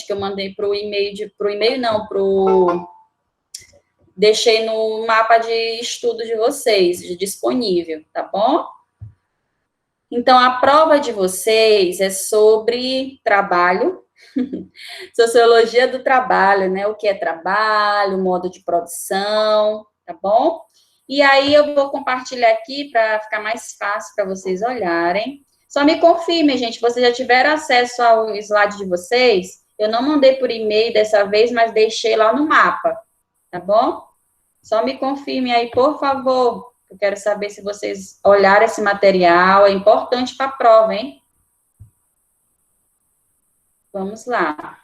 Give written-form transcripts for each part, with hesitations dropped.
que eu mandei para o e-mail, deixei no mapa de estudo de vocês, disponível, tá bom? Então, a prova de vocês é sobre trabalho, sociologia do trabalho, né? O que é trabalho, modo de produção, tá bom? E aí eu vou compartilhar aqui para ficar mais fácil para vocês olharem. Só me confirmem, gente, vocês já tiveram acesso ao slide de vocês? Eu não mandei por e-mail dessa vez, mas deixei lá no mapa, tá bom? Só me confirmem aí, por favor. Eu quero saber se vocês olharam esse material, é importante para a prova, hein? Vamos lá.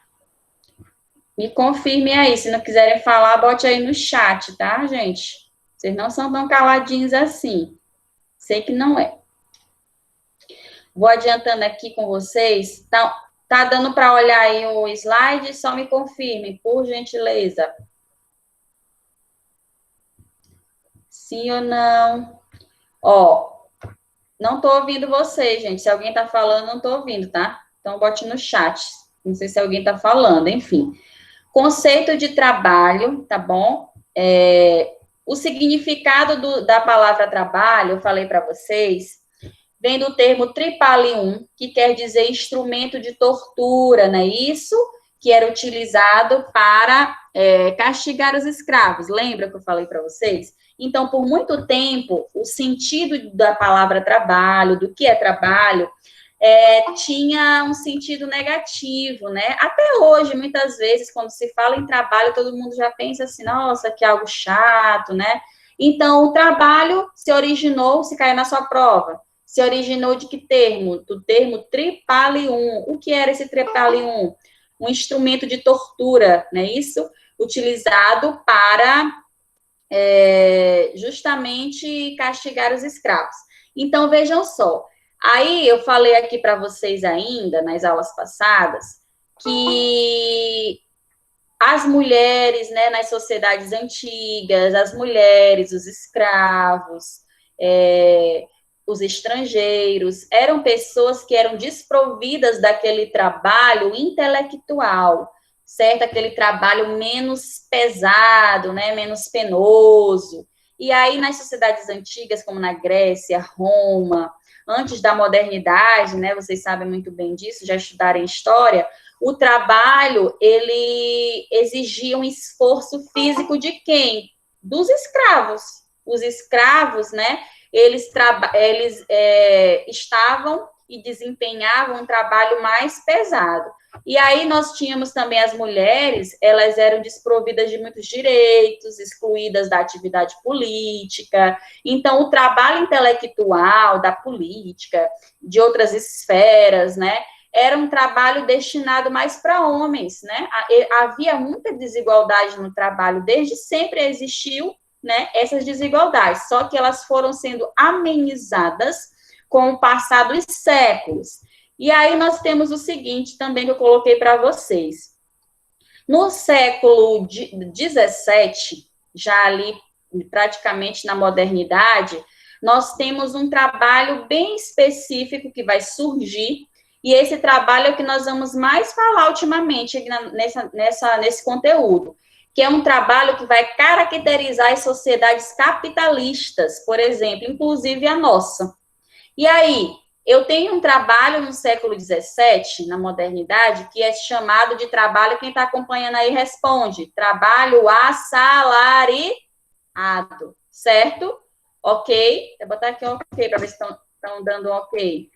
Me confirmem aí, se não quiserem falar, bote aí no chat, tá, gente? Vocês não são tão caladinhos assim. Sei que não é. Vou adiantando aqui com vocês. Tá dando para olhar aí o slide? Só me confirme, por gentileza. Sim ou não? Ó, não tô ouvindo vocês, gente. Se alguém tá falando, não tô ouvindo, tá? Então, bote no chat. Não sei se alguém tá falando, enfim. Conceito de trabalho, tá bom? O significado da palavra trabalho, eu falei para vocês, vem do termo tripalium, que quer dizer instrumento de tortura, não é isso? Que era utilizado para castigar os escravos. Lembra que eu falei para vocês? Então, por muito tempo, o sentido da palavra trabalho, do que é trabalho, tinha um sentido negativo, né? Até hoje, muitas vezes, quando se fala em trabalho, todo mundo já pensa assim, nossa, que algo chato, né? Então, o trabalho se originou, se caiu na sua prova, se originou de que termo? Do termo tripalium. O que era esse tripalium? Um instrumento de tortura, não é isso? Utilizado para justamente castigar os escravos. Então, vejam só. Aí, eu falei aqui para vocês ainda, nas aulas passadas, que as mulheres, né, nas sociedades antigas, as mulheres, os escravos, os estrangeiros, eram pessoas que eram desprovidas daquele trabalho intelectual, certo? Aquele trabalho menos pesado, né, menos penoso. E aí, nas sociedades antigas, como na Grécia, Roma, antes da modernidade, né, vocês sabem muito bem disso, já estudaram história, o trabalho, ele exigia um esforço físico de quem? Dos escravos. Os escravos, né, eles estavam e desempenhavam um trabalho mais pesado. E aí nós tínhamos também as mulheres, elas eram desprovidas de muitos direitos, excluídas da atividade política. Então, o trabalho intelectual, da política, de outras esferas, né, era um trabalho destinado mais para homens, né? Havia muita desigualdade no trabalho, desde sempre existiu, né, essas desigualdades, só que elas foram sendo amenizadas com o passar dos séculos. E aí nós temos o seguinte também que eu coloquei para vocês. No século XVII, já ali praticamente na modernidade, nós temos um trabalho bem específico que vai surgir, e esse trabalho é o que nós vamos mais falar ultimamente nesse conteúdo, que é um trabalho que vai caracterizar as sociedades capitalistas, por exemplo, inclusive a nossa. E aí, eu tenho um trabalho no século XVII, na modernidade, que é chamado de trabalho, quem está acompanhando aí responde, trabalho assalariado, certo? Ok? Vou botar aqui um ok, para ver se estão dando um ok.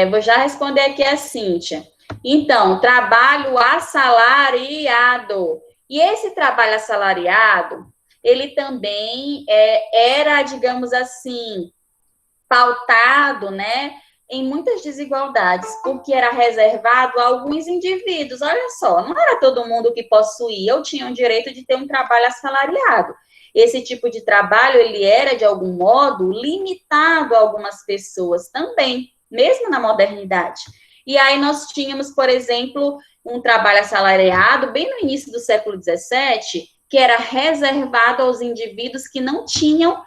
Vou já responder aqui a Cíntia. Então, trabalho assalariado. E esse trabalho assalariado, ele também era, digamos assim, pautado, né, em muitas desigualdades, porque era reservado a alguns indivíduos. Olha só, não era todo mundo que possuía ou tinha o direito de ter um trabalho assalariado. Esse tipo de trabalho, ele era, de algum modo, limitado a algumas pessoas também, mesmo na modernidade. E aí nós tínhamos, por exemplo, um trabalho assalariado, bem no início do século XVII, que era reservado aos indivíduos que não tinham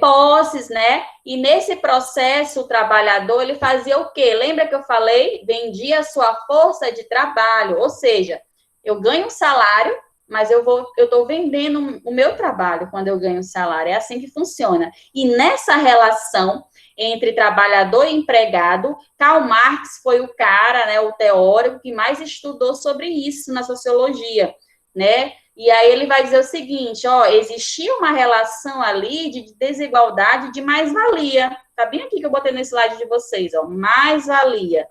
posses, né? E nesse processo, o trabalhador, ele fazia o quê? Lembra que eu falei? Vendia a sua força de trabalho, ou seja, eu ganho um salário, mas eu estou vendendo o meu trabalho quando eu ganho um salário. É assim que funciona. E nessa relação entre trabalhador e empregado, Karl Marx foi o cara, né, o teórico que mais estudou sobre isso na sociologia, né? E aí ele vai dizer o seguinte, ó, existia uma relação ali de desigualdade de mais-valia. Tá bem aqui que eu botei no slide de vocês, ó, mais-valia.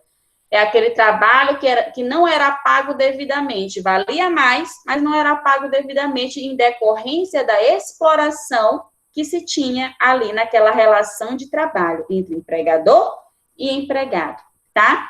É aquele trabalho que não era pago devidamente, valia mais, mas não era pago devidamente em decorrência da exploração que se tinha ali naquela relação de trabalho entre empregador e empregado, tá?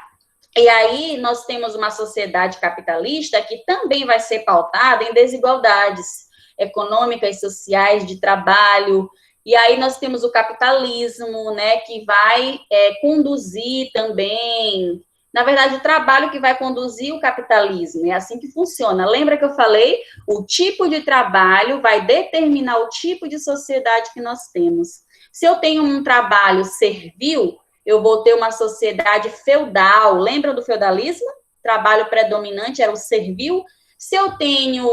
E aí nós temos uma sociedade capitalista que também vai ser pautada em desigualdades econômicas, sociais, de trabalho. E aí nós temos o capitalismo, né, que vai conduzir também, na verdade, o trabalho que vai conduzir o capitalismo. É assim que funciona. Lembra que eu falei? O tipo de trabalho vai determinar o tipo de sociedade que nós temos. Se eu tenho um trabalho servil, eu vou ter uma sociedade feudal. Lembram do feudalismo? Trabalho predominante era o servil. Se eu tenho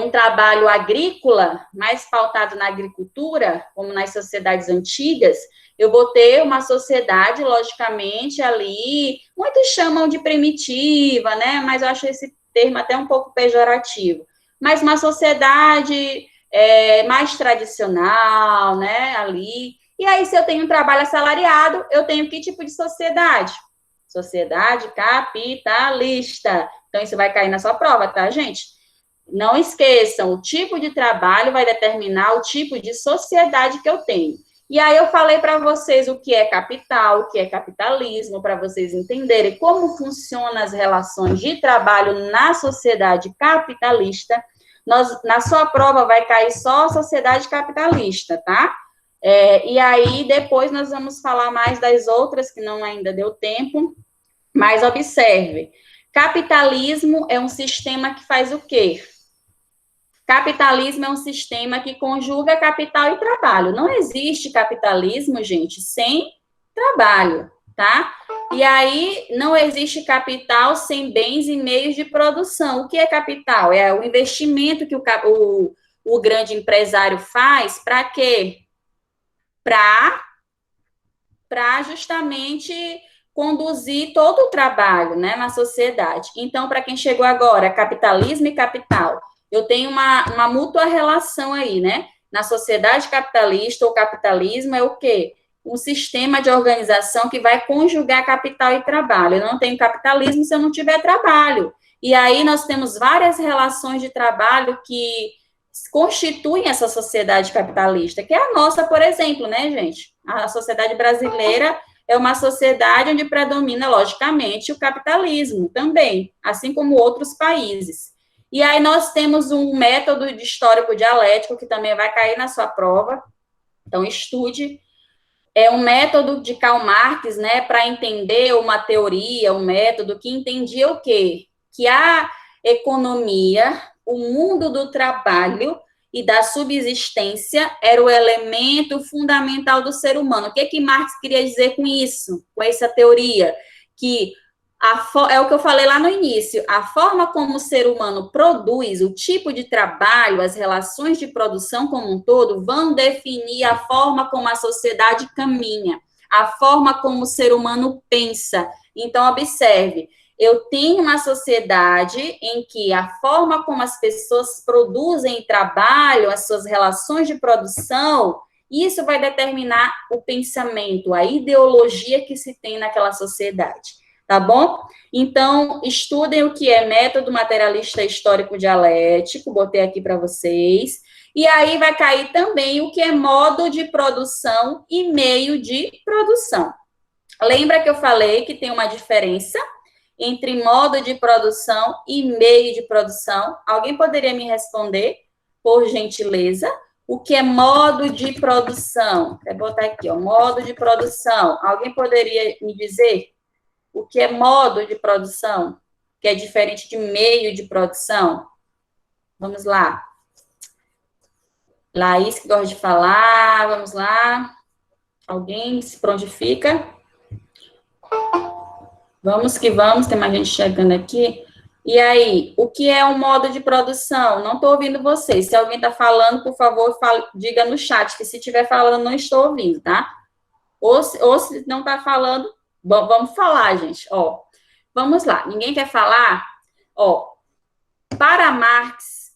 um trabalho agrícola, mais pautado na agricultura, como nas sociedades antigas, eu vou ter uma sociedade, logicamente, ali, muitos chamam de primitiva, né? Mas eu acho esse termo até um pouco pejorativo. Mas uma sociedade mais tradicional, né? Ali. E aí, se eu tenho um trabalho assalariado, eu tenho que tipo de sociedade? Sociedade capitalista. Então, isso vai cair na sua prova, tá, gente? Não esqueçam, o tipo de trabalho vai determinar o tipo de sociedade que eu tenho. E aí eu falei para vocês o que é capital, o que é capitalismo, para vocês entenderem como funcionam as relações de trabalho na sociedade capitalista. Na sua prova vai cair só a sociedade capitalista, tá? E aí, depois nós vamos falar mais das outras, que não ainda deu tempo, mas observe, capitalismo é um sistema que faz o quê? Capitalismo é um sistema que conjuga capital e trabalho. Não existe capitalismo, gente, sem trabalho, tá? E aí, não existe capital sem bens e meios de produção. O que é capital? É o investimento que o grande empresário faz para quê? Para justamente conduzir todo o trabalho, né, na sociedade. Então, para quem chegou agora, capitalismo e capital, eu tenho uma mútua relação aí, né? Na sociedade capitalista, o capitalismo é o quê? Um sistema de organização que vai conjugar capital e trabalho. Eu não tenho capitalismo se eu não tiver trabalho. E aí nós temos várias relações de trabalho que constituem essa sociedade capitalista, que é a nossa, por exemplo, né, gente? A sociedade brasileira é uma sociedade onde predomina, logicamente, o capitalismo também, assim como outros países. E aí nós temos um método de histórico dialético, que também vai cair na sua prova, então estude. É um método de Karl Marx, né, para entender uma teoria, um método que entendia o quê? Que a economia, o mundo do trabalho e da subsistência era o elemento fundamental do ser humano. O que Marx queria dizer com isso, com essa teoria? Que é o que eu falei lá no início, a forma como o ser humano produz, o tipo de trabalho, as relações de produção como um todo, vão definir a forma como a sociedade caminha, a forma como o ser humano pensa. Então, observe, eu tenho uma sociedade em que a forma como as pessoas produzem e trabalham, as suas relações de produção, isso vai determinar o pensamento, a ideologia que se tem naquela sociedade. Tá bom? Então, estudem o que é método materialista histórico dialético, botei aqui para vocês. E aí vai cair também o que é modo de produção e meio de produção. Lembra que eu falei que tem uma diferença entre modo de produção e meio de produção? Alguém poderia me responder, por gentileza? O que é modo de produção? Vou botar aqui, ó, modo de produção. Alguém poderia me dizer? O que é modo de produção, que é diferente de meio de produção? Vamos lá. Laís, que gosta de falar, vamos lá. Alguém se prontifica? Vamos que vamos, tem mais gente chegando aqui. E aí, o que é um modo de produção? Não estou ouvindo vocês. Se alguém está falando, por favor, diga no chat, que se estiver falando, não estou ouvindo, tá? Ou se não está falando, vamos falar, gente. Ó, vamos lá. Ninguém quer falar? Ó, para Marx,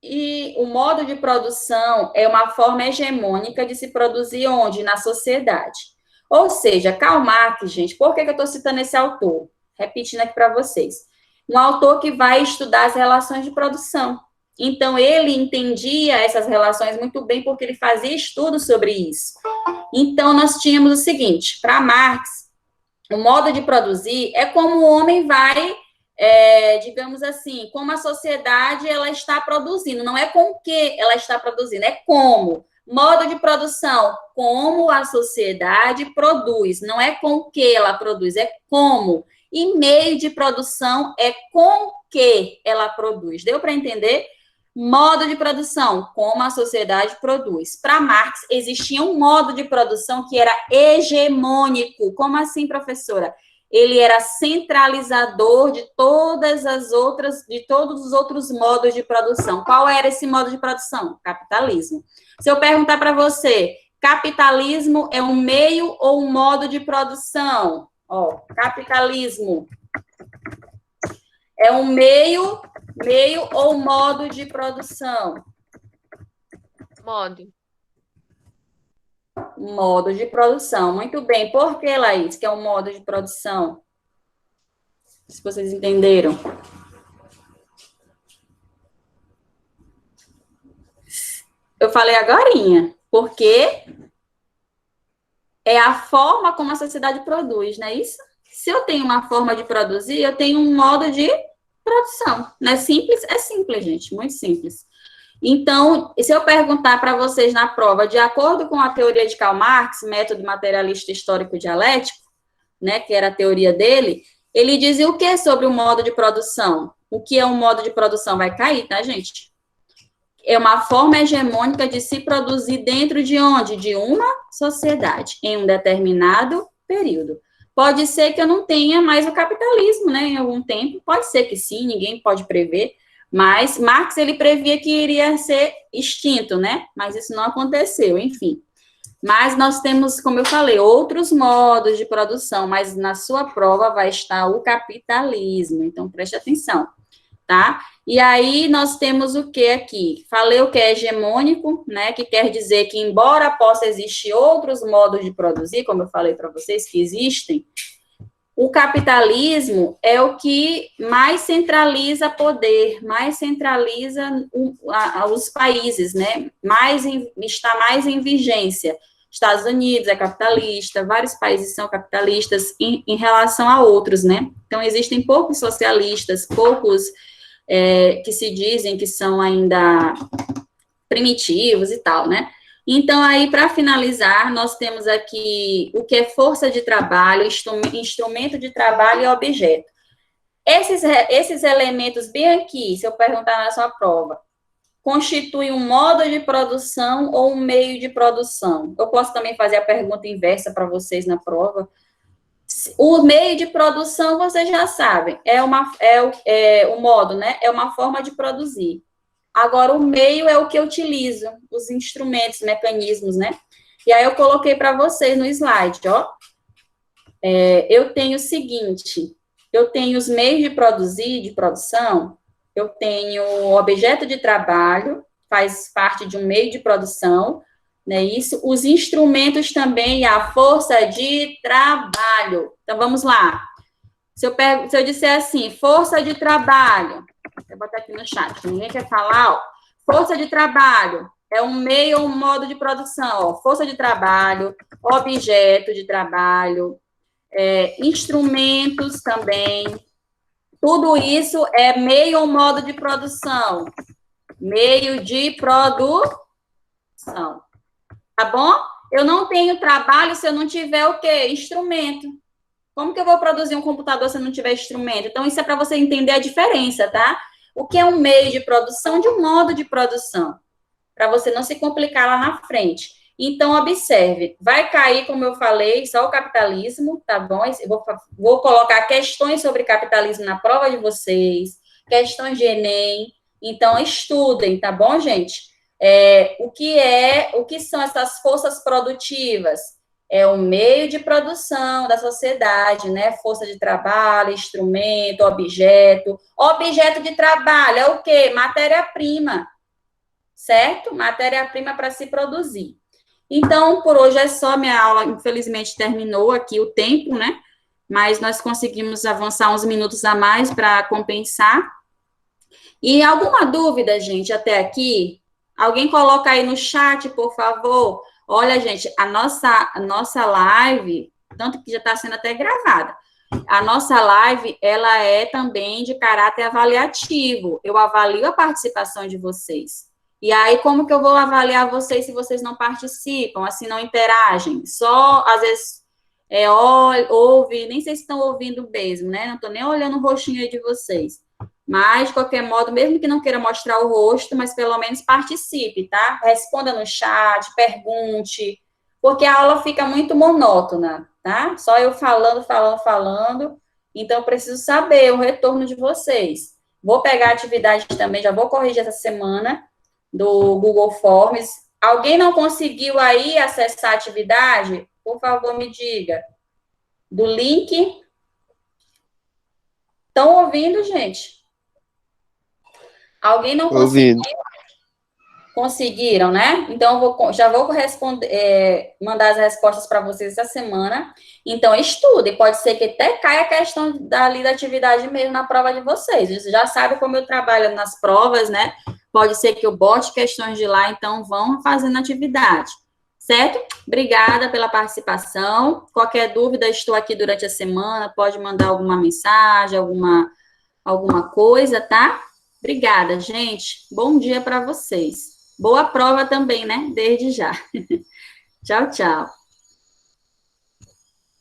e o modo de produção é uma forma hegemônica de se produzir onde? Na sociedade. Ou seja, Karl Marx, gente, por que eu estou citando esse autor? Repetindo aqui para vocês. Um autor que vai estudar as relações de produção. Então, ele entendia essas relações muito bem, porque ele fazia estudos sobre isso. Então, nós tínhamos o seguinte, para Marx, o modo de produzir é como o homem vai, digamos assim, como a sociedade ela está produzindo, não é com o que ela está produzindo, é como. Modo de produção, como a sociedade produz, não é com o que ela produz, é como. E meio de produção é com que ela produz. Deu para entender? Modo de produção, como a sociedade produz. Para Marx, existia um modo de produção que era hegemônico. Como assim, professora? Ele era centralizador de todas as outras, de todos os outros modos de produção. Qual era esse modo de produção? Capitalismo. Se eu perguntar para você, capitalismo é um meio ou um modo de produção? Ó, capitalismo é um meio ou modo de produção? Modo. Modo de produção. Muito bem. Por que, Laís, que é um modo de produção? Se vocês entenderam. Eu falei agorinha. Porque é a forma como a sociedade produz, não é isso? Se eu tenho uma forma de produzir, eu tenho um modo de produção. Não é simples? É simples, gente. Muito simples. Então, se eu perguntar para vocês na prova, de acordo com a teoria de Karl Marx, método materialista histórico dialético, né, que era a teoria dele, ele dizia o que sobre o modo de produção? O que é um modo de produção? Vai cair, tá, gente? É uma forma hegemônica de se produzir dentro de onde? De uma sociedade, em um determinado período. Pode ser que eu não tenha mais o capitalismo, né, em algum tempo, pode ser que sim, ninguém pode prever, mas Marx, ele previa que iria ser extinto, né? Mas isso não aconteceu, enfim. Mas nós temos, como eu falei, outros modos de produção, mas na sua prova vai estar o capitalismo. Então, preste atenção, tá? E aí, nós temos o que aqui? Falei o que é hegemônico, né? Que quer dizer que, embora possa existir outros modos de produzir, como eu falei para vocês, que existem, o capitalismo é o que mais centraliza poder, mais centraliza os países, né? Está mais em vigência. Estados Unidos é capitalista, vários países são capitalistas em relação a outros, né? Então, existem poucos socialistas, poucos que se dizem que são ainda primitivos e tal, né? Então, aí, para finalizar, nós temos aqui o que é força de trabalho, instrumento de trabalho e objeto. Esses elementos bem aqui, se eu perguntar na sua prova, constituem um modo de produção ou um meio de produção? Eu posso também fazer a pergunta inversa para vocês na prova. O meio de produção, vocês já sabem, o modo, né? É uma forma de produzir. Agora, o meio é o que eu utilizo, os instrumentos, mecanismos, né? E aí, eu coloquei para vocês no slide, ó. Eu tenho o seguinte, eu tenho os meios de produzir, de produção, eu tenho o objeto de trabalho, faz parte de um meio de produção, né? Isso, os instrumentos também, a força de trabalho. Então, vamos lá. Se eu disser assim, força de trabalho, vou botar aqui no chat, ninguém quer falar, ó. Força de trabalho é um meio ou um modo de produção, ó. Força de trabalho, objeto de trabalho, instrumentos também. Tudo isso é meio ou modo de produção. Meio de produção. Tá bom? Eu não tenho trabalho se eu não tiver o quê? Instrumento. Como que eu vou produzir um computador se eu não tiver instrumento? Então, isso é para você entender a diferença, tá? O que é um meio de produção de um modo de produção, para você não se complicar lá na frente. Então, observe, vai cair, como eu falei, só o capitalismo, tá bom? Eu vou colocar questões sobre capitalismo na prova de vocês, questões de Enem, então estudem, tá bom, gente? O que são essas forças produtivas? É o meio de produção da sociedade, né? Força de trabalho, instrumento, objeto. Objeto de trabalho é o quê? Matéria-prima, certo? Matéria-prima para se produzir. Então, por hoje é só, minha aula, infelizmente, terminou aqui o tempo, né? Mas nós conseguimos avançar uns minutos a mais para compensar. E alguma dúvida, gente, até aqui? Alguém coloca aí no chat, por favor. Olha, gente, a nossa live, tanto que já está sendo até gravada, a nossa live, ela é também de caráter avaliativo. Eu avalio a participação de vocês. E aí, como que eu vou avaliar vocês se vocês não participam, assim, não interagem? Só, às vezes, ouve, nem sei se estão ouvindo mesmo, né? Não estou nem olhando o rostinho aí de vocês. Mas, de qualquer modo, mesmo que não queira mostrar o rosto, mas pelo menos participe, tá? Responda no chat, pergunte, porque a aula fica muito monótona, tá? Só eu falando, falando, falando. Então, eu preciso saber o retorno de vocês. Vou pegar a atividade também, já vou corrigir essa semana do Google Forms. Alguém não conseguiu aí acessar a atividade? Por favor, me diga. Do link. Estão ouvindo, gente? Alguém não conseguiu? Ouvindo. Conseguiram, né? Então, já vou mandar as respostas para vocês essa semana. Então, estude. Pode ser que até caia a questão da atividade mesmo na prova de vocês. Você já sabe como eu trabalho nas provas, né? Pode ser que eu bote questões de lá, então vão fazendo atividade. Certo? Obrigada pela participação. Qualquer dúvida, estou aqui durante a semana. Pode mandar alguma mensagem, alguma coisa, tá? Obrigada, gente. Bom dia para vocês. Boa prova também, né? Desde já. Tchau, tchau.